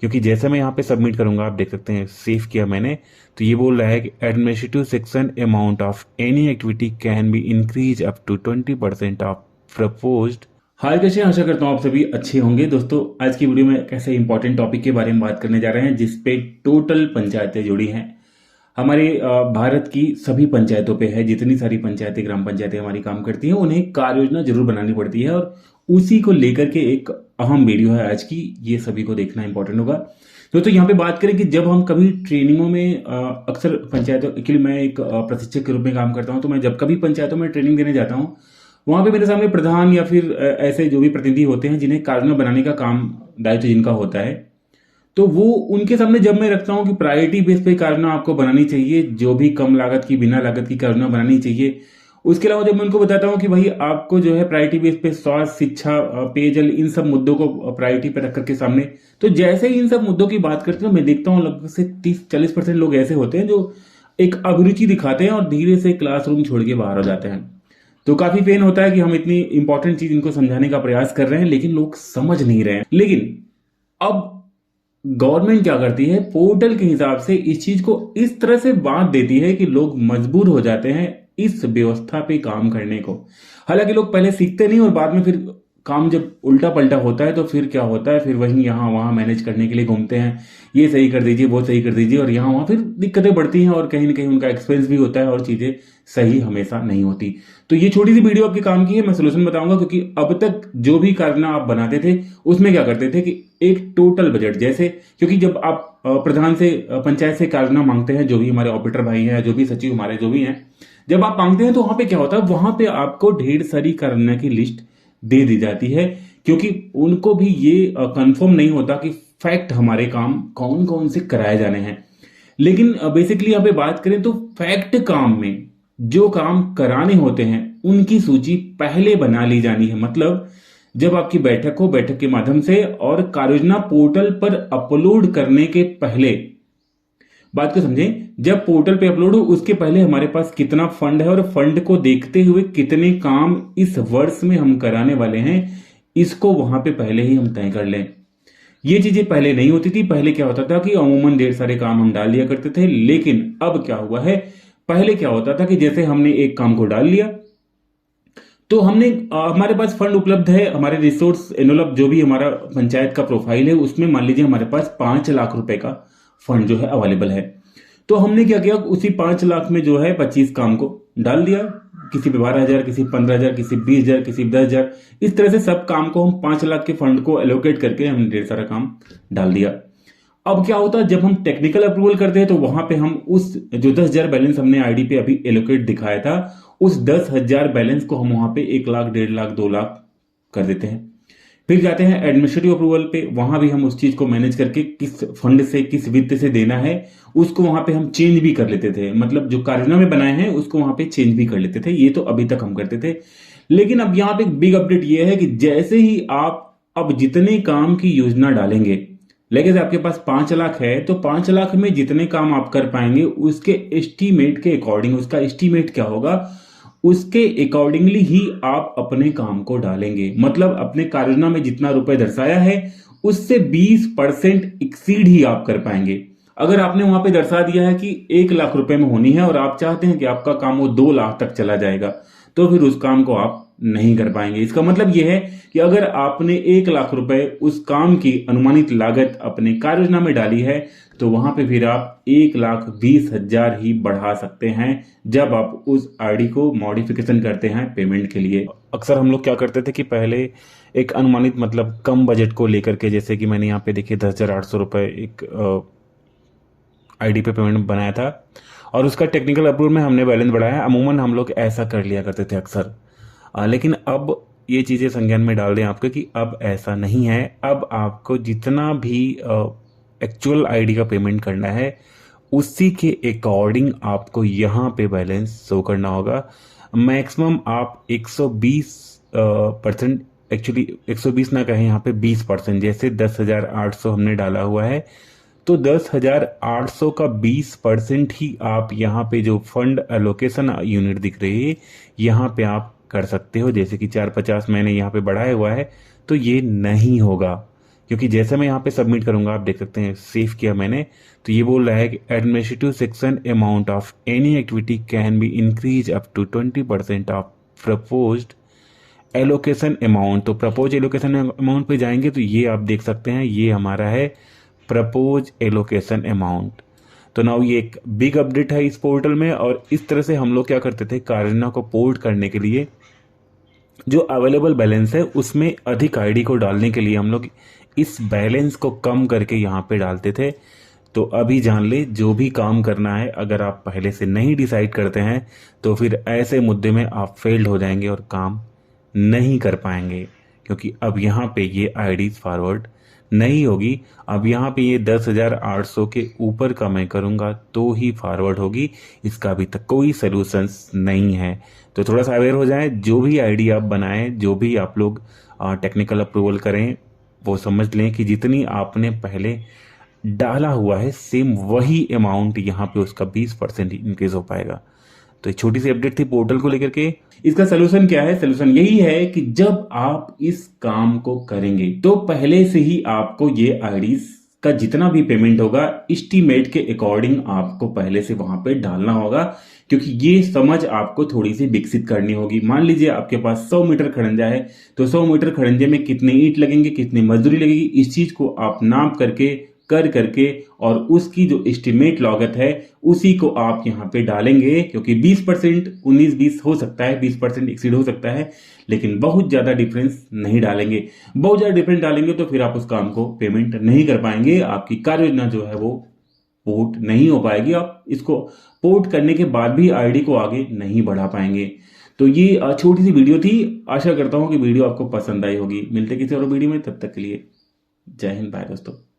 क्योंकि जैसे मैं यहाँ पे सबमिट करूंगा, आप देख सकते हैं सेव किया मैंने, तो ये बोल रहा है कि administrative section amount of any activity can be increase up to 20% of proposed. Hi, कैसे हैं? आशा करता हूँ आप सभी अच्छे होंगे। दोस्तों, आज की वीडियो में कैसे इंपॉर्टेंट टॉपिक के बारे में बात करने जा रहे हैं जिसपे टोटल पंचायतें जुड़ी हैं। हमारे भारत की सभी पंचायतों पे है, जितनी सारी पंचायतें, ग्राम पंचायतें हमारी काम करती हैं, उन्हें कार्य योजना जरूर बनानी पड़ती है और उसी को लेकर के एक अहम वीडियो है आज की। ये सभी को देखना इंपॉर्टेंट होगा। दोस्तों, यहाँ पे बात करें कि जब हम कभी ट्रेनिंगों में अक्सर पंचायतों के लिए, मैं एक प्रशिक्षक के रूप में काम करता हूँ, तो मैं जब कभी पंचायतों में ट्रेनिंग देने जाता हूँ, वहां पे मेरे सामने प्रधान या फिर ऐसे जो भी प्रतिनिधि होते हैं जिन्हें कार्य योजना बनाने का काम, दायित्व जिनका होता है, तो वो उनके सामने जब मैं रखता हूं कि प्रायोरिटी बेस पे कार्य आपको बनानी चाहिए, जो भी कम लागत की, बिना लागत की कार्य बनानी चाहिए। उसके अलावा जब मैं उनको बताता हूं कि भाई आपको जो है प्रायोरिटी बेस पे स्वास्थ्य, शिक्षा, पेयजल, इन सब मुद्दों को प्रायोरिटी पे रख करके सामने, तो जैसे ही इन सब मुद्दों की बात करते हैं, मैं देखता हूं लगभग से 30-40% लोग ऐसे होते हैं जो एक अभिरुचि दिखाते हैं और धीरे से क्लासरूम छोड़ के बाहर हो जाते हैं। तो काफी पेन होता है कि हम इतनी इंपॉर्टेंट चीज इनको समझाने का प्रयास कर रहे हैं लेकिन लोग समझ नहीं रहे हैं। लेकिन अब गवर्नमेंट क्या करती है, पोर्टल के हिसाब से इस चीज को इस तरह से बांट देती है कि लोग मजबूर हो जाते हैं इस व्यवस्था पे काम करने को। हालांकि लोग पहले सीखते नहीं और बाद में फिर काम जब उल्टा पलटा होता है तो फिर क्या होता है, फिर वहीं यहाँ वहां मैनेज करने के लिए घूमते हैं, ये सही कर दीजिए, वो सही कर दीजिए, और यहाँ वहां फिर दिक्कतें बढ़ती हैं और कहीं ना कहीं उनका एक्सपेंस भी होता है और चीजें सही हमेशा नहीं होती। तो ये छोटी सी वीडियो आपके काम की है, मैं सोल्यूशन बताऊंगा। क्योंकि अब तक जो भी कारना आप बनाते थे उसमें क्या करते थे कि एक टोटल बजट, जैसे, क्योंकि जब आप प्रधान से, पंचायत से कारना मांगते हैं, जो भी हमारे ऑपरेटर भाई हैं, जो भी सचिव हमारे जो भी हैं, जब आप मांगते हैं तो वहां पे क्या होता है, वहां पे आपको ढेर सारी कारना की लिस्ट दे दी जाती है, क्योंकि उनको भी ये कंफर्म नहीं होता कि फैक्ट हमारे काम कौन कौन से कराए जाने हैं। लेकिन बेसिकली यहाँ पे बात करें तो फैक्ट काम में जो काम कराने होते हैं उनकी सूची पहले बना ली जानी है। मतलब जब आपकी बैठक हो, बैठक के माध्यम से और कार्ययोजना पोर्टल पर अपलोड करने के पहले, बात को समझें, जब पोर्टल पे अपलोड हो उसके पहले हमारे पास कितना फंड है और फंड को देखते हुए कितने काम इस वर्ष में हम कराने वाले हैं, इसको वहां पे पहले ही हम तय कर लें। ये चीजें पहले नहीं होती थी। पहले क्या होता था कि अमूमन ढेर सारे काम हम डाल दिया करते थे। लेकिन अब क्या हुआ है, पहले क्या होता था कि जैसे हमने एक काम को डाल लिया तो हमने, हमारे पास फंड उपलब्ध है, हमारे रिसोर्स एनवलप जो भी हमारा पंचायत का प्रोफाइल है उसमें मान लीजिए हमारे पास 5 लाख रुपए का फंड जो है अवेलेबल है। तो हमने क्या किया, उसी 5 लाख में जो है 25 काम को डाल दिया, किसी पे 12,000, किसी 15,000, किसी 20,000, किसी 10,000, इस तरह से सब काम को हम 5 लाख के फंड को एलोकेट करके हमने ढेर सारा काम डाल दिया। अब क्या होता है, जब हम टेक्निकल अप्रूवल करते हैं तो वहां पे हम उस जो 10,000 बैलेंस हमने आईडी पे अभी एलोकेट दिखाया था, उस 10,000 बैलेंस को हम वहां पे 1 लाख, 1.5 लाख, 2 लाख कर देते हैं। फिर जाते हैं एडमिनिस्ट्रेटिव अप्रूवल पे, वहां भी हम उस चीज को मैनेज करके किस फंड से, किस वित्त से देना है, उसको वहां पे हम चेंज भी कर लेते थे। मतलब जो कार्ययोजना में बनाए हैं उसको वहां पे चेंज भी कर लेते थे। ये तो अभी तक हम करते थे। लेकिन अब यहाँ पे एक बिग अपडेट ये है कि जैसे ही आप अब जितने काम की योजना डालेंगे, लेकिन आपके पास 5 लाख है तो 5 लाख में जितने काम आप कर पाएंगे उसके एस्टीमेट के अकॉर्डिंग, उसका एस्टीमेट क्या होगा, उसके अकॉर्डिंगली ही आप अपने काम को डालेंगे। मतलब अपने कार्ययोजना में जितना रुपए दर्शाया है उससे 20% एक्सीड ही आप कर पाएंगे। अगर आपने वहां पे दर्शा दिया है कि 1 लाख रुपए में होनी है और आप चाहते हैं कि आपका काम वो 2 लाख तक चला जाएगा, तो फिर उस काम को आप नहीं कर पाएंगे। इसका मतलब यह है कि अगर आपने 1 लाख रुपए उस काम की अनुमानित लागत अपने कार्य योजना में डाली है तो वहां पे फिर आप 1,20,000 ही बढ़ा सकते हैं जब आप उस आईडी को मॉडिफिकेशन करते हैं पेमेंट के लिए। अक्सर हम लोग क्या करते थे कि पहले एक अनुमानित, मतलब कम बजट को लेकर के, जैसे कि मैंने यहाँ पे देखिए 10,800 रुपए एक आईडी पे पेमेंट बनाया था और उसका टेक्निकल अप्रूवल में हमने बैलेंस बढ़ाया। अमूमन हम लोग ऐसा कर लिया करते थे अक्सर। लेकिन अब ये चीज़ें संज्ञान में डाल दें आपको कि अब ऐसा नहीं है। अब आपको जितना भी एक्चुअल आईडी का पेमेंट करना है उसी के अकॉर्डिंग आपको यहाँ पे बैलेंस शो करना होगा। मैक्सिमम आप 120%, एक्चुअली 120 ना कहें, यहाँ पे 20%, जैसे 10,800 हमने डाला हुआ है तो 10,800 का 20% ही आप यहाँ पे जो फंड एलोकेशन यूनिट दिख रही है यहाँ पे आप कर सकते हो। जैसे कि 450 मैंने यहाँ पे बढ़ाया हुआ है तो ये नहीं होगा, क्योंकि जैसे मैं यहाँ पे सबमिट करूंगा आप देख सकते हैं सेव किया मैंने, तो ये बोल रहा है कि administrative section amount of any activity can be increase up to 20% of proposed allocation amount. तो प्रपोज एलोकेशन अमाउंट पे जाएंगे तो ये आप देख सकते हैं ये हमारा है प्रपोज एलोकेशन अमाउंट। तो नाउ ये एक बिग अपडेट है इस पोर्टल में। और इस तरह से हम लोग क्या करते थे, कारिना को पोर्ट करने के लिए जो अवेलेबल बैलेंस है उसमें अधिक आईडी को डालने के लिए हम लोग इस बैलेंस को कम करके यहाँ पे डालते थे। तो अभी जान ले, जो भी काम करना है अगर आप पहले से नहीं डिसाइड करते हैं तो फिर ऐसे मुद्दे में आप फेल्ड हो जाएंगे और काम नहीं कर पाएंगे, क्योंकि अब यहाँ पे ये आईडीज फॉरवर्ड नहीं होगी। अब यहाँ पे ये 10,800 के ऊपर का मैं करूँगा तो ही फॉरवर्ड होगी, इसका अभी तक कोई सलूशंस नहीं है। तो थोड़ा सा अवेयर हो जाएं, जो भी आईडी आप बनाएं, जो भी आप लोग टेक्निकल अप्रूवल करें, वो समझ लें कि जितनी आपने पहले डाला हुआ है सेम वही अमाउंट यहाँ पे उसका 20% इंक्रीज हो पाएगा। तो एक छोटी सी अपडेट थी पोर्टल को लेकर के। इसका सोल्यूशन क्या है? सोल्यूशन यही है कि जब आप इस काम को करेंगे तो पहले से ही आपको ये आईडीज का जितना भी पेमेंट होगा एस्टीमेट के अकॉर्डिंग आपको पहले से वहां पे डालना होगा, क्योंकि ये समझ आपको थोड़ी सी विकसित करनी होगी। मान लीजिए आपके पास 100 मीटर खड़ंजा है, तो 100 मीटर खड़ंजे में कितने ईंट लगेंगे, कितनी मजदूरी लगेगी, इस चीज को आप नाप करके करके और उसकी जो एस्टिमेट लागत है उसी को आप यहाँ पे डालेंगे। क्योंकि 20% 19-20 हो सकता है, 20% एक्सीड हो सकता है, लेकिन बहुत ज्यादा डिफरेंस नहीं डालेंगे। बहुत ज्यादा डिफरेंस डालेंगे तो फिर आप उस काम को पेमेंट नहीं कर पाएंगे, आपकी कार्य योजना जो है वो पोर्ट नहीं हो पाएगी। आप इसको पोर्ट करने के बाद भी आईडी को आगे नहीं बढ़ा पाएंगे। तो ये छोटी सी वीडियो थी, आशा करता हूं कि वीडियो आपको पसंद आई होगी। मिलते किसी और वीडियो में, तब तक के लिए जय हिंद, बाय दोस्तों।